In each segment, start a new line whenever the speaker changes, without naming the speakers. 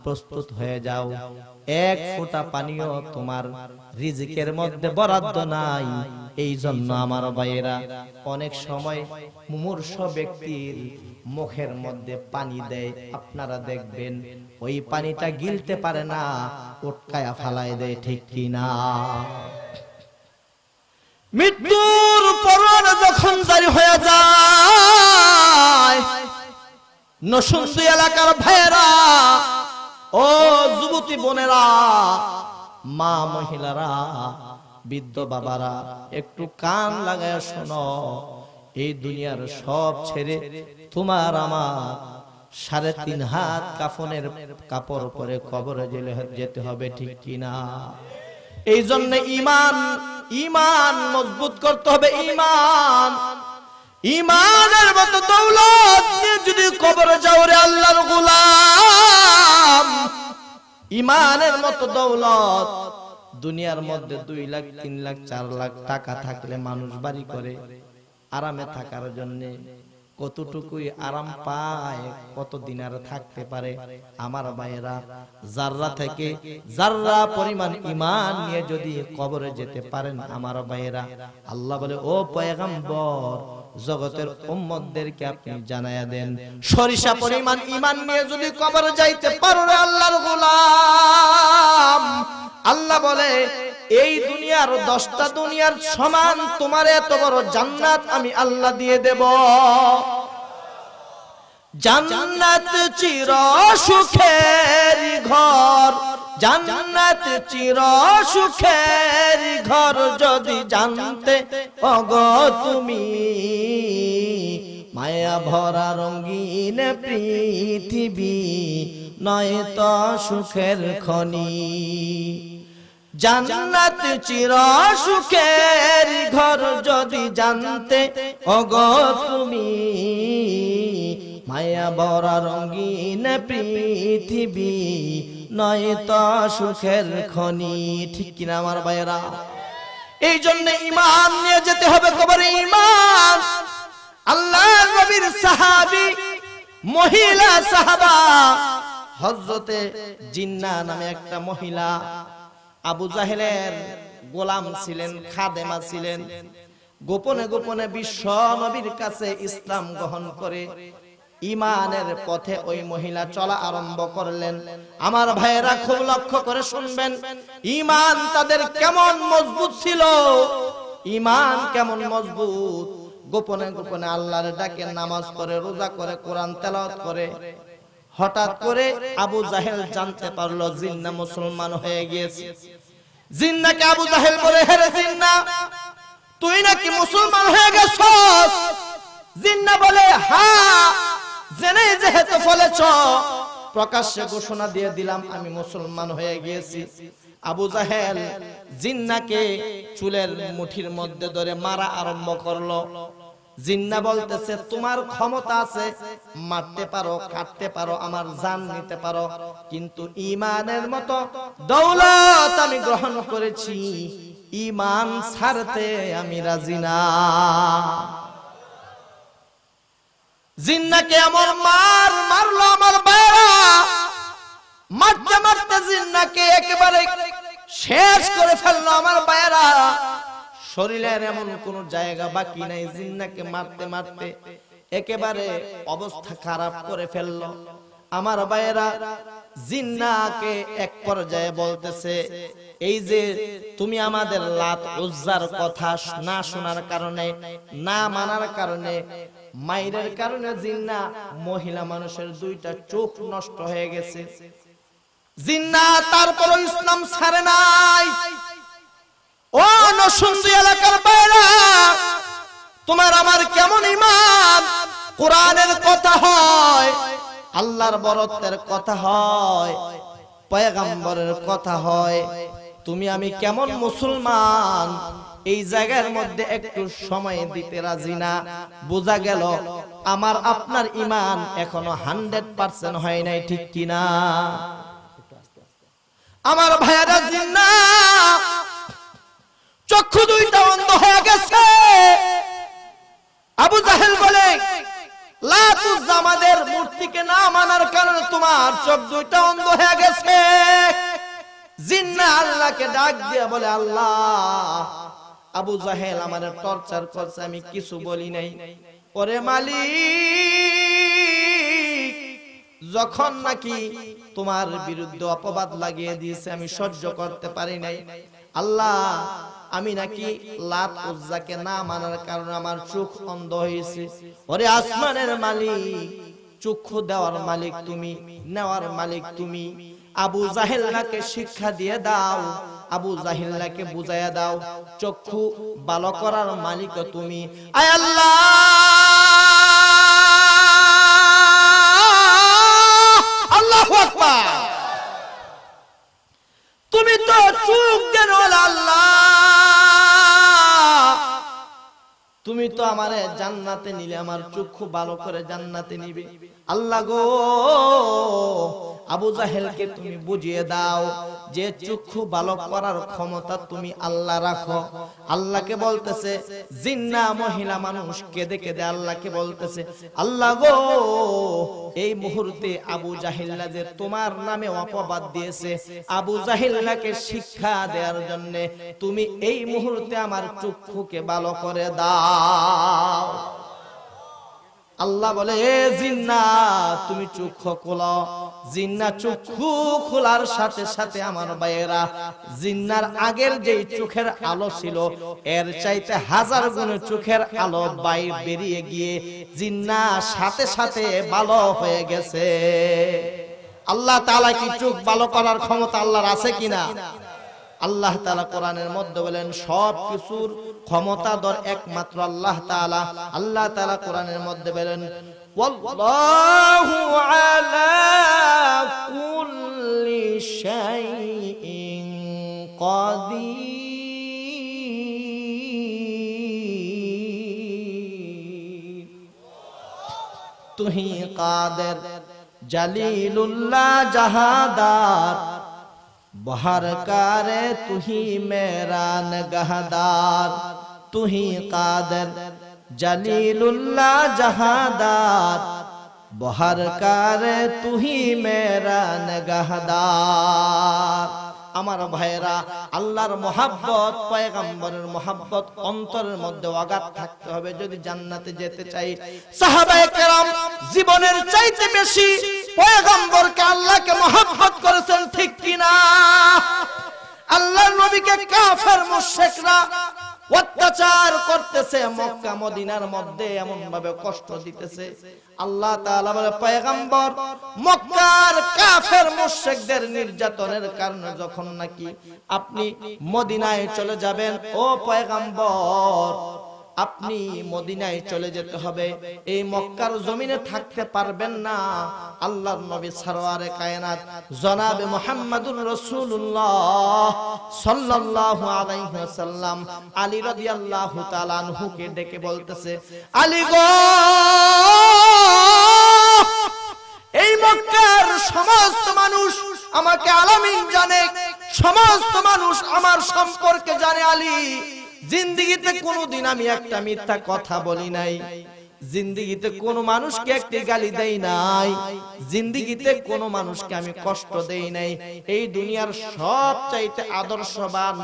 প্রস্তুত হয়ে যাও। এক ফোঁটা পানিও তোমার রিজিকের মধ্যে বরাদ্দ নাই। এই জন্য আমার ভাইয়েরা, অনেক সময় মুমূর্ষ ব্যক্তির মুখের মধ্যে পানি দেয়, আপনারা দেখবেন ওই পানিটা গিলতে পারে না, উটকায়া ফালায় দেয়, ঠিক কিনা? মৃত্যুর পরোয়ানা যখন জারি হয়ে যায়, নরসিংদী এলাকার ভাইয়েরা, ও যুবতী বোনেরা, মা মহিলারা, বৃদ্ধ বাবারা, একটু কান লাগায় শোনো। এই দুনিয়ার সব ছেড়ে তোমার আমার 3.5 হাত কাফনের কাপড় পরে কবরে যেতে হবে, ঠিক কিনা? এই জন্য ঈমান মজবুত করতে হবে। ঈমানের মতো দৌলত নিয়ে যদি কবরে যাও রে আল্লাহর গোলাম, ঈমানের মতো দৌলত, দুনিয়ার মধ্যে 2 লাখ 3 লাখ 4 লাখ টাকা থাকলে মানুষ বাড়ি করে আরামে থাকার জন্য। কতটুকুই আরাম পায়, কতদিন আর থাকতে পারে? আমার ভাইয়েরা, জাররা থেকে জাররা পরিমাণ ঈমান নিয়ে যদি কবরে যেতে পারেন আমার ভাইয়েরা, আল্লাহ বলে, ও পয়গম্বর, জগতের উম্মতদেরকে আপনি জানায়া দেন, সরিষা পরিমাণ ঈমান নিয়ে যদি কবরে যাইতে পারো রে আল্লাহর গোলাম, আল্লাহ বলে এই দুনিয়ার 10টা দুনিয়ার সমান তোমার এত বড় জান্নাত আমি আল্লাহ দিয়ে দেব। জান্নাত চির সুখের ঘর, জান্নাত চির সুখের ঘর, যদি জানতে ওগো তুমি, মায়া ভরা রঙিন পৃথিবী নয় তো সুখের খনি। জান্নাত চির সুখের ঘর, যদি জানতে ওগো তুমি, মায়া ভরা রঙিন পৃথিবী নয় তো সুখের খনি, ঠিক কিনা আমার ভাইয়েরা? এই জন্য ঈমান নিয়ে যেতে হবে কবরে। ঈমান, আল্লাহর নবীর সাহাবী, মহিলা সাহাবা হযরতে জিন্নাহ নামে একটা মহিলা, আবু জাহেলের গোলাম ছিলেন, খাদেমা ছিলেন। গোপনে গোপনে বিশ্ব নবীর কাছে ইসলাম গ্রহণ করে ঈমানের পথে ওই মহিলা চলা আরম্ভ করলেন। আমার ভাইয়েরা, খুব লক্ষ্য করে শুনবেন, ঈমান তাদের কেমন মজবুত ছিল, ঈমান কেমন মজবুত। গোপনে গোপনে আল্লাহর ডাকে নামাজ পড়ে, রোজা করে, কোরআন তেলাওয়াত করে। হঠাৎ করে আবু জাহেল জানতে পারলো জিন্নাহ মুসলমান হয়ে গিয়েছে। জিন্নাহকে আবু জাহেল বলে, হে জিন্নাহ, তুই নাকি মুসলমান হয়ে গেছস? জিন্নাহ বলে, হ্যাঁ, জেনে যেহেতু বলেছ, প্রকাশ্যে ঘোষণা দিয়ে দিলাম আমি মুসলমান হয়ে গিয়েছি। আবু জাহেল জিন্নাহকে চুলের মুঠির মধ্যে ধরে মারা আরম্ভ করলো। জিন্নাহ বলতেছে, তোমার ক্ষমতা আছে, মারতে পারো, কাটতে পারো, আমার জান নিতে পারো, কিন্তু ঈমানের মতো দৌলত আমি গ্রহণ করেছি, ঈমান ছাড়তে আমি রাজি না। জিন্নাহকে এমন মারলো আমার ভাইরা, মারতে মারতে জিন্নাহকে একেবারে শেষ করে ফেললো আমার ভাইরা। শরীরের এমন কোন জায়গা বাকি নাই। জিন্নাহকে মারতে মারতে একেবারে অবস্থা খারাপ করে ফেললো আমার ভাইয়েরা। জিন্নাহকে এক পর্যায়ে বলতেছে, এই যে তুমি আমাদের লাত উজ্জার কথা না শোনার কারণে, না মানার কারণে, মাইরের কারণে জিন্নাহ মহিলা মানুষের 2টা চোখ নষ্ট হয়ে গেছে। জিন্নাহ তারপরও ইসলাম ছাড়ে নাই। ও নরসিংদী এলাকার ভাইরা, তোমার আমার কেমন ঈমান? কোরআনের কথা হয়, আল্লাহর বরত্বের কথা হয়, পয়গম্বরের কথা হয়, তুমি আমি কেমন মুসলমান? এই জায়গার মধ্যে একটু সময় দিতে রাজি না। বোঝা গেল আমার আপনার ঈমান এখনো 100% হয় নাই, ঠিক কিনা? আমার ভাইয়েরা, জিন্নাহ চক্ষু 2টা অন্ধ হয়ে গেছে। আবু জাহেল বলে, লাত উজ্জা আমাদের মূর্তিকে না মানার কারণে তোমার চোখ দুইটা অন্ধ হয়ে গেছে। জিন্না আল্লাহকে ডাক দিয়ে বলে, আল্লাহ আবু জাহেল আমারে টর্চার করছে, আমি কিছু বলি নাই। ওরে মালিক, যখন নাকি তোমার বিরুদ্ধে অপবাদ লাগিয়ে দিয়েছে আমি সহ্য করতে পারি নাই। আল্লাহ আমি নাকি লাত উজ্জাকে না মানার কারণে আমার চোখ অন্ধ হয়েছে। ওরে আসমানের মালিক, চক্ষু দেওয়ার মালিক তুমি, নেওয়ার মালিক তুমি। আবু জাহেলকে শিক্ষা দিয়ে দাও, আবু জাহেলকে বুঝাইয়া দাও, চক্ষু ভালো করার মালিক তুমি। আয় আল্লাহ, আল্লাহু আকবার। তুমি তো চোখ দেন আল্লাহ, তুমি তো আমারে জান্নাতে নিলে, আমার চক্ষু ভালো করে জান্নাতে নিবে। আল্লাহ গো, আবু জাহেলকে তুমি বুঝিয়ে দাও যে চক্ষু ভালো করার ক্ষমতা তুমি আল্লাহ রাখো। আল্লাহকে বলতেছে, জিন্না মহিলা মানুষ কেঁদে কেঁদে আল্লাহকে বলতেছে, আল্লাহ গো এই মুহূর্তে আবু জাহেল্লা যে তোমার নামে অপবাদ দিয়েছে, আবু জাহেল্লাকে শিক্ষা দেওয়ার জন্য তুমি এই মুহূর্তে আমার চক্ষুকে ভালো করে দাও। আল্লাহ বলে, এ জিন্না তুমি চক্ষু খোলো। জিন্না চক্ষু খোলার সাথে সাথে আমার ভাইয়েরা, জিন্নার আগের যে চোখের আলো ছিল এর চাইতে হাজার গুণ চোখের আলো বাইরে বেরিয়ে গিয়ে জিন্না সাথে সাথে ভালো হয়ে গেছে। আল্লাহ তাআলা কি চোখ ভালো করার ক্ষমতা আল্লাহর আছে কিনা? আল্লাহ তাআলা কোরআনের মধ্যে বলেন সব কিছুর ক্ষমতাধর একমাত্র আল্লাহ তাআলা। আল্লাহ তাআলা কোরআনের মধ্যে বলেন, ওয়াল্লাহু আলা কুল্লি শাইইন কাদির। তুহি কাদের জলিলুল্লাহ জাহাদার, बहर कारे तुही मेरा नगहदार। तुही कादर जलीलुल्लाह जहादार, बहर कारे तुही मेरा नगहदार। আমার ভাইরা, আল্লাহর মহব্বত, পয়গম্বরের মহব্বত অন্তরের মধ্যে অগাধ থাকতে হবে যদি জান্নাতে যেতে চাই। সাহাবায়ে কেরাম জীবনের চাইতে বেশি পয়গম্বরকে আল্লাহকে মহব্বত করেছেন, ঠিক কিনা? আল্লাহর নবীকে কাফের মুশরিকরা অত্যাচার করতেছে, মক্কা মদিনার মধ্যে এমন ভাবে কষ্ট দিতেছে। আল্লাহ তাআলা বলে, পয়গম্বর মক্কার কাফের মুশরিকদের নির্যাতনের কারণে যখন নাকি আপনি মদিনায় চলে যাবেন, ও পয়গম্বর আপনি মদিনায় চলে যেতে হবে, এই মক্কার জমিনে থাকতে পারবেন না। আল্লাহর নবী সরওয়ারে কায়নাত জনাবে মুহাম্মদুর রাসূলুল্লাহ সাল্লাল্লাহু আলাইহি ওয়াসাল্লাম আলী রাদিয়াল্লাহু তাআলা আনহুকে ডেকে বলতেছে, আলী গো, এই মক্কার সমস্ত মানুষ আমাকে আলামিন জানে, সমস্ত মানুষ আমার সম্পর্কে জানে। আলী, জিন্দেগিতে কোনোদিন আমি একটা মিথ্যা কথা বলি নাই, জিন্দেগিতে কোন মানুষকে একটি গালি দেই নাই, জিন্দেগিতে কোন মানুষকে আমি কষ্ট দেই নাই। এই দুনিয়ার সবচাইতে আদর্শবান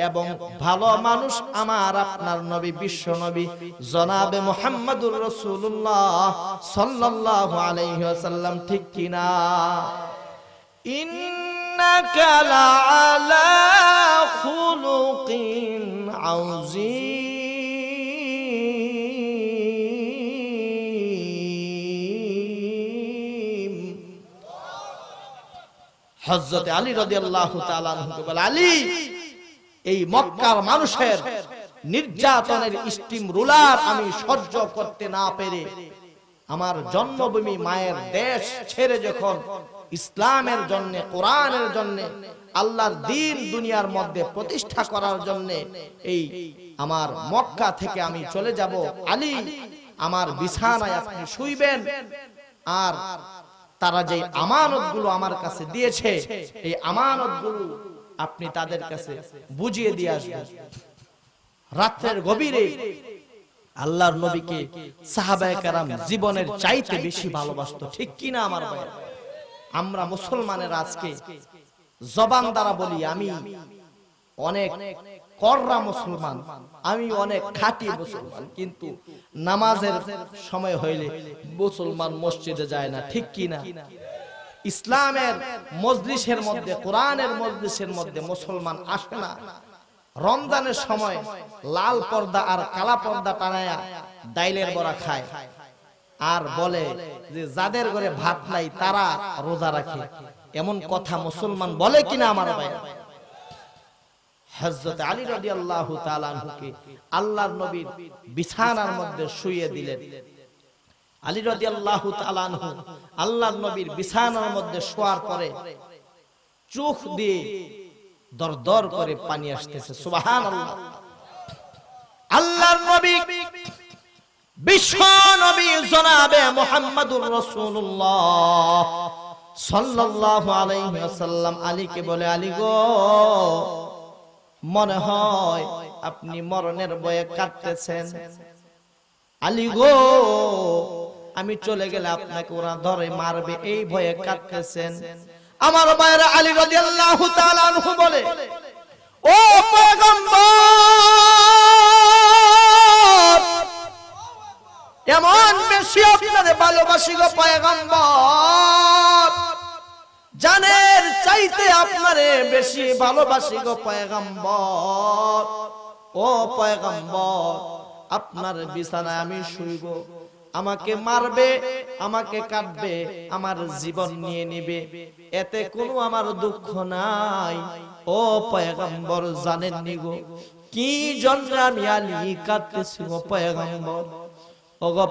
এবং ভালো মানুষ আমার আপনার নবী, বিশ্ব নবী জনাবে মুহাম্মদুর রাসূলুল্লাহ সাল্লাল্লাহু আলাইহি ওয়াসাল্লাম, ঠিক কিনা? ইন্নাকা লাআলা খুলুকিন আযীম। হযরত আলী রাদিয়াল্লাহু তাআলা আনহুকে বলে, আলী, এই মক্কার মানুষের নির্যাতনের স্টিম রুলার আমি সহ্য করতে না পেরে আমার জন্মভূমি মায়ের দেশ ছেড়ে যখন ইসলামের জন্য, কোরআনের জন্য, আল্লাহর দ্বীন দুনিয়ার মধ্যে প্রতিষ্ঠা করার জন্য এই আমার মক্কা থেকে আমি চলে যাব। আলী, আমার বিছানায় আপনি শুইবেন, আর তারা যে আমানতগুলো আমার কাছে দিয়েছে এই আমানতগুলো আপনি তাদের কাছে বুঝিয়ে দিয়ে আসবেন। রাতের গভীরে আল্লাহর নবীকে সাহাবায়ে কেরাম জীবনের চাইতে বেশি ভালোবাসতো, ঠিক কি না আমার ভাই? আমরা মুসলমানের আজকে জবান দ্বারা বলি আমি অনেক কররা মুসলমান, আমি অনেক খাঁটি মুসলমান, কিন্তু নামাজের সময় হইলে মুসলমান মসজিদে যায় না, ঠিক কি না? ইসলামের মজলিসের মধ্যে, কোরআনের মজলিসের মধ্যে মুসলমান আসে না। রমজানের সময় লাল পর্দা আর কালা পর্দা টানায়া ডাইলের বড়া খায় আর বলে যে যাদের ঘরে ভাত নাই তারা রোজা রাখে। এমন কথা মুসলমান বলে কিনা আমার ভাই? হযরত আলী রাদিয়াল্লাহু তাআলা আনহুকে আল্লাহর নবীর বিছানার মধ্যে শুইয়ে দিলেন। আলী রাদিয়াল্লাহু তাআলা আনহু আল্লাহর নবীর বিছানার মধ্যে শোয়ার পরে চোখ দিয়ে দরদর করে পানি আসতেছে, সুবহানাল্লাহ। আল্লাহর নবী বিশ্ব নবী জনাবে মুহাম্মদুর রাসূলুল্লাহ সাল্লাল্লাহু আলাইহি ওয়াসাল্লাম আলীকে বলে, আলী গো, মনে হয় আপনি মরণের ভয়ে কাঁদতেছেন। আলী গো, আমি চলে গেলে আপনাকে ওরা ধরে মারবে, এই ভয়ে কাঁদতেছেন। আমার ভাইরা আলী রাদিয়াল্লাহু তাআলা আনহু বলে, ও পয়গম্বর, এমন বেশি আপনারে ভালোবাসি গো পয়গম্বর, জানের চাইতে আপনারে বেশি ভালোবাসি গো পয়গম্বর। ও পয়গম্বর, আপনার বিছানায় আমি শুইব, আমাকে মারবে, আমাকে কাটবে, আমার জীবন নিয়ে নিবে, এতে কোনো আমার দুঃখ নাই। ও পয়গম্বর, জানেন নি গো কি জন্য আমি আলী কাঁদতেছি গো পয়গম্বর? ও গো